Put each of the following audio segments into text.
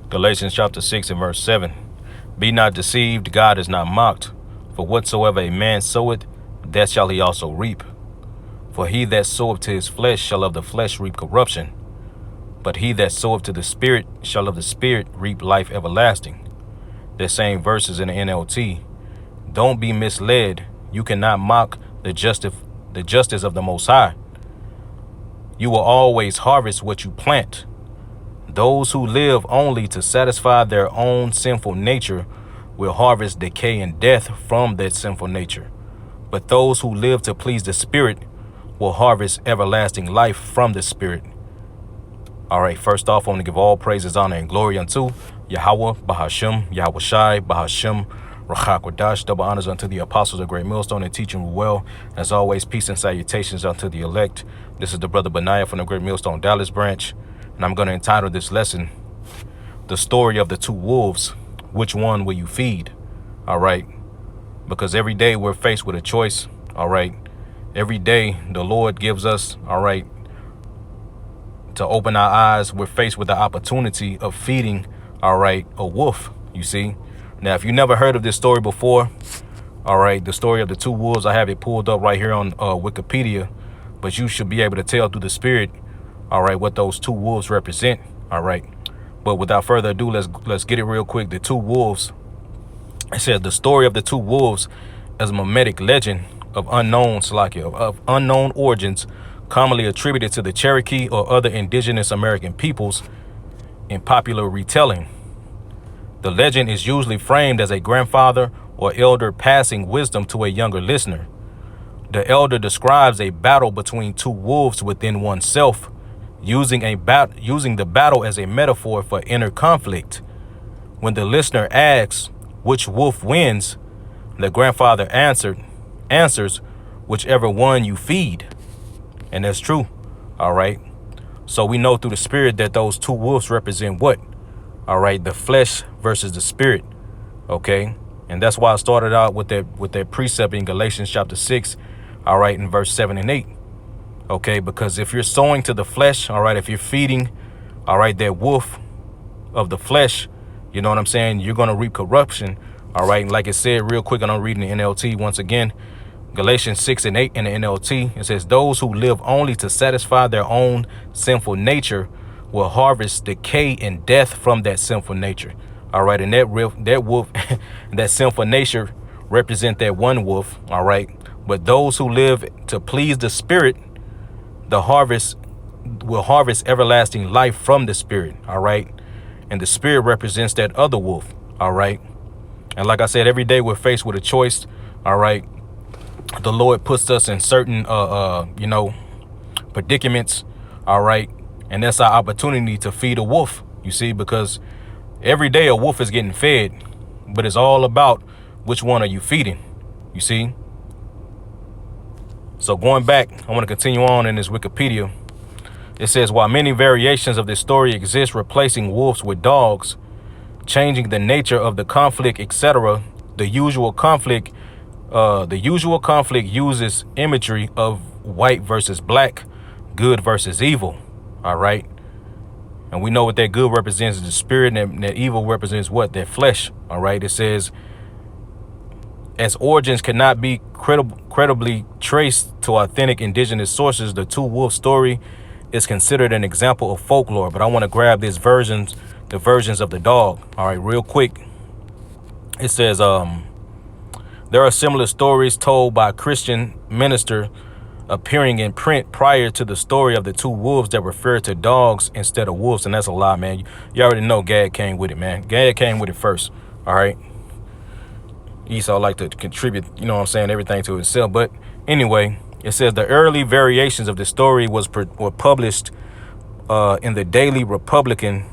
Galatians chapter 6 and verse 7. Be not deceived, God is not mocked. For whatsoever a man soweth, that shall he also reap. For he that soweth to his flesh shall of the flesh reap corruption. But he that soweth to the Spirit shall of the Spirit reap life everlasting. The same verses in the NLT. Don't be misled. You cannot mock the justice of the Most High. You will always harvest what you plant. Those who live only to satisfy their own sinful nature will harvest decay and death from that sinful nature. But those who live to please the Spirit will harvest everlasting life from the Spirit. All right, first off, I want to give all praises, honor, and glory unto Yahweh, Bahashem, Yahweh Shai, Bahashem, Rachakwadash, double honors unto the apostles of Great Millstone and teaching well. As always, peace and salutations unto the elect. This is the brother Benaiah from the Great Millstone Dallas branch, and I'm going to entitle this lesson, The Story of the Two Wolves. Which one will you feed? All right, because every day we're faced with a choice. All right, every day the Lord gives us, all right, to open our eyes. We're faced with the opportunity of feeding, all right, a wolf, you see. Now, if you never heard of this story before, all right, the story of the two wolves, I have it pulled up right here on Wikipedia, but you should be able to tell through the Spirit, all right, what those two wolves represent, all right. But without further ado, let's get it real quick. The two wolves, it says the story of the two wolves is a mimetic legend of unknown origins, commonly attributed to the Cherokee or other indigenous American peoples in popular retelling. The legend is usually framed as a grandfather or elder passing wisdom to a younger listener. The elder describes a battle between two wolves within oneself, using the battle as a metaphor for inner conflict. When the listener asks which wolf wins, the grandfather answers whichever one you feed. And that's true. All right. So we know through the Spirit that those two wolves represent what? All right. The flesh versus the Spirit. OK. And that's why I started out with that precept in Galatians chapter 6. All right. In verse 7 and 8. OK, because if you're sowing to the flesh, all right, if you're feeding, all right, that wolf of the flesh, you know what I'm saying? You're going to reap corruption. All right. And like it said real quick, and I'm reading the NLT once again. Galatians 6 and 8 in the NLT, it says, those who live only to satisfy their own sinful nature will harvest decay and death from that sinful nature. All right. And that wolf, that sinful nature represent that one wolf. All right. But those who live to please the Spirit, the harvest will harvest everlasting life from the Spirit. All right. And the Spirit represents that other wolf. All right. And like I said, every day we're faced with a choice. All right. The Lord puts us in certain, predicaments. All right. And that's our opportunity to feed a wolf, you see, because every day a wolf is getting fed. But it's all about which one are you feeding, you see. So going back, I want to continue on in this Wikipedia. It says, while many variations of this story exist, replacing wolves with dogs, changing the nature of the conflict, etc., the usual conflict uses imagery of white versus black, good versus evil. All right. And we know what that good represents is the Spirit, and that evil represents what? Their flesh. All right. It says, as origins cannot be credibly traced to authentic indigenous sources, the two wolf story is considered an example of folklore. But I want to grab the versions of the dog. All right, real quick. It says, there are similar stories told by a Christian minister appearing in print prior to the story of the two wolves that refer to dogs instead of wolves. And that's a lie, man. You already know Gad came with it, man. Gad came with it first. All right. Esau like to contribute, you know what I'm saying, everything to himself. But anyway, it says the early variations of the story were published in the Daily Republican.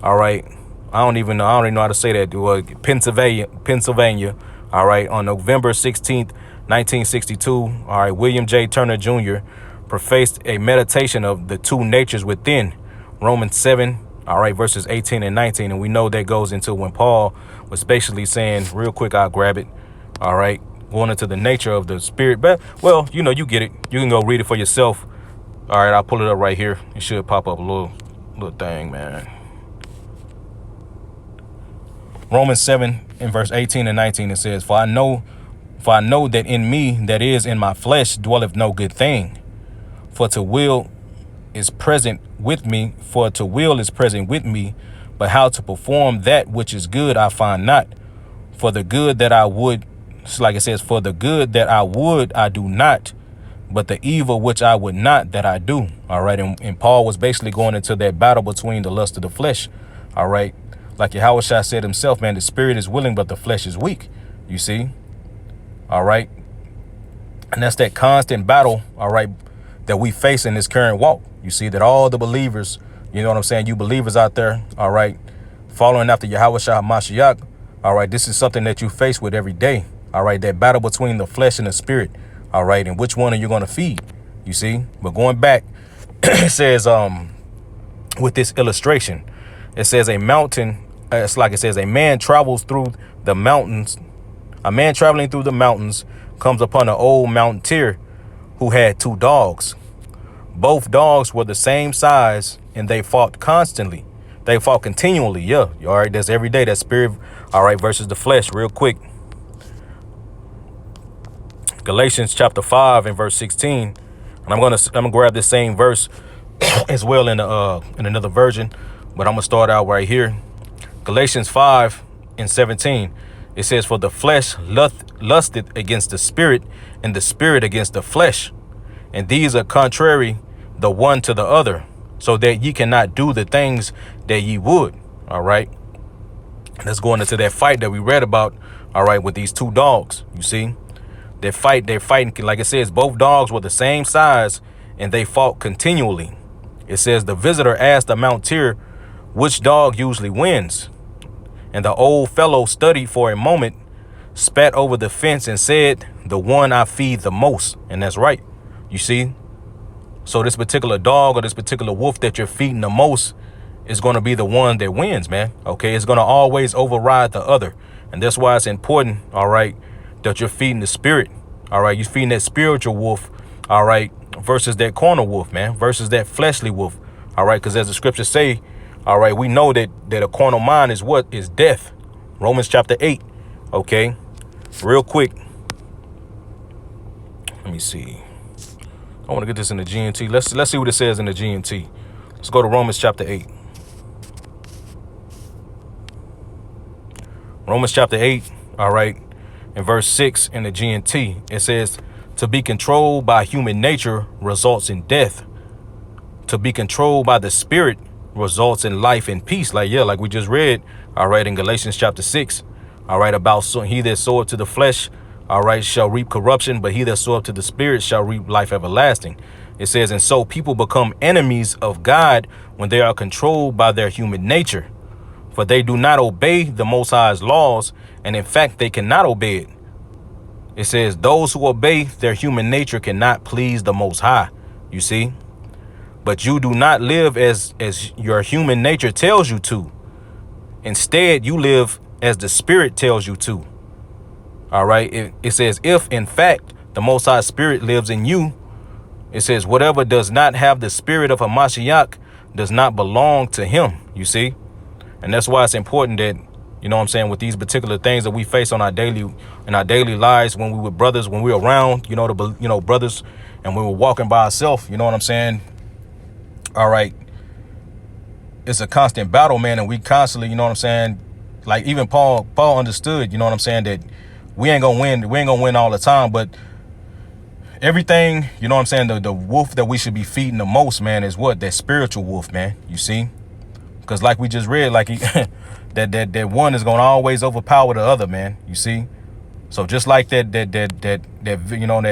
All right. I don't even know how to say that. Pennsylvania. All right. On November 16th, 1962. All right. William J. Turner Jr. prefaced a meditation of the two natures within Romans 7. All right. Verses 18 and 19. And we know that goes into when Paul was basically saying, real quick, I'll grab it. All right. Going into the nature of the Spirit. But, well, you know, you get it. You can go read it for yourself. All right. I'll pull it up right here. It should pop up a little thing, man. Romans 7 in verse 18 and 19, it says, For I know that in me, that is in my flesh, dwelleth no good thing. For to will is present with me, but how to perform that which is good I find not. For the good that I would, it's like it says, for the good that I would, I do not, but the evil which I would not, that I do. All right. And Paul was basically going into that battle between the lust of the flesh. All right. Like Yahushua said himself, man, the spirit is willing, but the flesh is weak. You see? All right. And that's that constant battle, all right, that we face in this current walk. You see that all the believers, you know what I'm saying? You believers out there, all right, following after Yahushua HaMashiach, all right, this is something that you face with every day. All right, that battle between the flesh and the spirit. All right, and which one are you going to feed? You see? But going back, it says, with this illustration, it says a mountain, it's like it says a man travels through the mountains. A man traveling through the mountains comes upon an old mountaineer who had two dogs. Both dogs were the same size and they fought constantly. They fought continually. Yeah. All right. That's every day. That spirit. All right. Versus the flesh. Real quick. Galatians chapter 5 and verse 16. And I'm gonna grab this same verse as well in another version, but I'm gonna start out right here. Galatians 5 and 17. It says, for the flesh lusteth against the spirit, and the spirit against the flesh. And these are contrary the one to the other, so that ye cannot do the things that ye would. All right. Let's go into that fight that we read about. All right. With these two dogs, you see, they're fighting. Like it says, both dogs were the same size and they fought continually. It says the visitor asked the mountaineer which dog usually wins. And the old fellow studied for a moment, spat over the fence and said, the one I feed the most. And that's right. You see? So this particular dog or this particular wolf that you're feeding the most is going to be the one that wins, man. Okay. It's going to always override the other. And that's why it's important. All right. That you're feeding the spirit. All right. You're feeding that spiritual wolf. All right. Versus that corner wolf, man. Versus that fleshly wolf. All right. Because as the scriptures say, all right, we know that a carnal mind is what? Is death. Romans chapter 8. Okay. Real quick. Let me see. I want to get this in the GNT. Let's see what it says in the GNT. Let's go to Romans chapter 8. Romans chapter 8. All right. In verse 6 in the GNT, it says, to be controlled by human nature results in death. To be controlled by the spirit results in life and peace. Like we just read, all right, in Galatians chapter 6, all right, about he that soweth to the flesh, all right, shall reap corruption, but he that soweth to the spirit shall reap life everlasting. It says, and so people become enemies of God when they are controlled by their human nature, for they do not obey the Most High's laws, and in fact, they cannot obey it. It says, those who obey their human nature cannot please the Most High. You see? But you do not live as your human nature tells you to. Instead, you live as the spirit tells you to. All right. It says, if in fact the Most High Spirit lives in you, it says, whatever does not have the spirit of Hamashiach does not belong to him. You see? And that's why it's important that, you know what I'm saying, with these particular things that we face in our daily lives, when we were brothers, when we were around, brothers, and we were walking by ourselves, you know what I'm saying? All right. It's a constant battle, man. And we constantly, you know what I'm saying? Like even Paul understood, you know what I'm saying, that we ain't gonna win. We ain't gonna win all the time. But everything, you know what I'm saying, the wolf that we should be feeding the most, man, is what? That spiritual wolf, man. You see? Because like we just read, like that one is gonna always overpower the other, man. You see? So just like that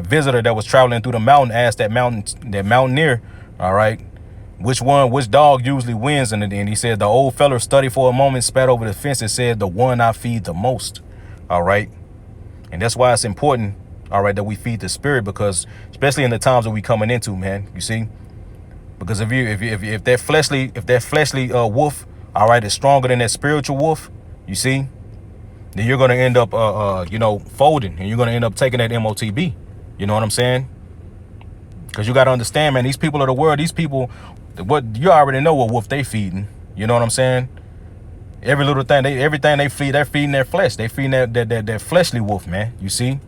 visitor that was traveling through the mountain asked that mountaineer, all right, which dog usually wins? And he said, the old fella studied for a moment, spat over the fence and said, the one I feed the most. All right. And that's why it's important, all right, that we feed the spirit, because especially in the times that we coming into, man, you see, because if that fleshly wolf, all right, is stronger than that spiritual wolf, you see, then you're going to end up, folding, and you're going to end up taking that MOTB. You know what I'm saying? Because you got to understand, man, these people of the world, these people, what you already know what wolf they feeding. You know what I'm saying? Every little thing, everything they feed, they're feeding their flesh. They feeding that fleshly wolf, man. You see?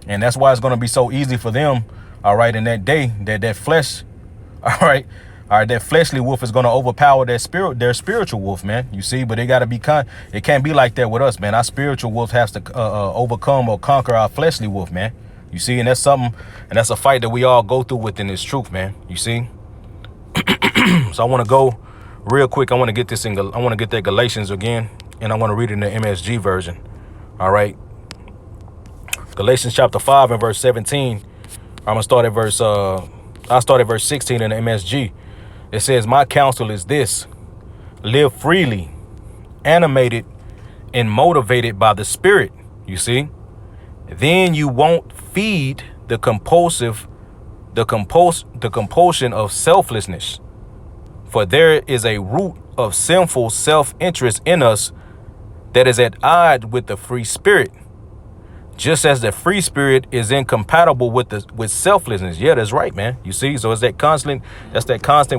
And that's why it's going to be so easy for them, all right, in that day, that flesh, all right, that fleshly wolf is going to overpower their spiritual wolf, man. You see? But they got to be it can't be like that with us, man. Our spiritual wolf has to overcome or conquer our fleshly wolf, man. You see? And that's something, and that's a fight that we all go through within this truth, man. You see? So I want to go real quick. I want to get this in. I want to get that Galatians again, and I want to read it in the MSG version. All right. Galatians chapter 5 and verse 17. I'm gonna start at verse. I'll start at verse 16 in the MSG. It says, "My counsel is this: live freely, animated and motivated by the Spirit." You see, then you won't feed the compulsion of selflessness. For there is a root of sinful self-interest in us that is at odds with the free spirit, just as the free spirit is incompatible with selflessness. Yeah, that's right, man. You see, so it's that constant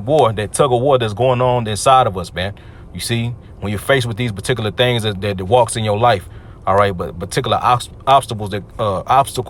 war, that tug of war that's going on inside of us, man. You see, when you're faced with these particular things that walks in your life, all right, but particular obstacles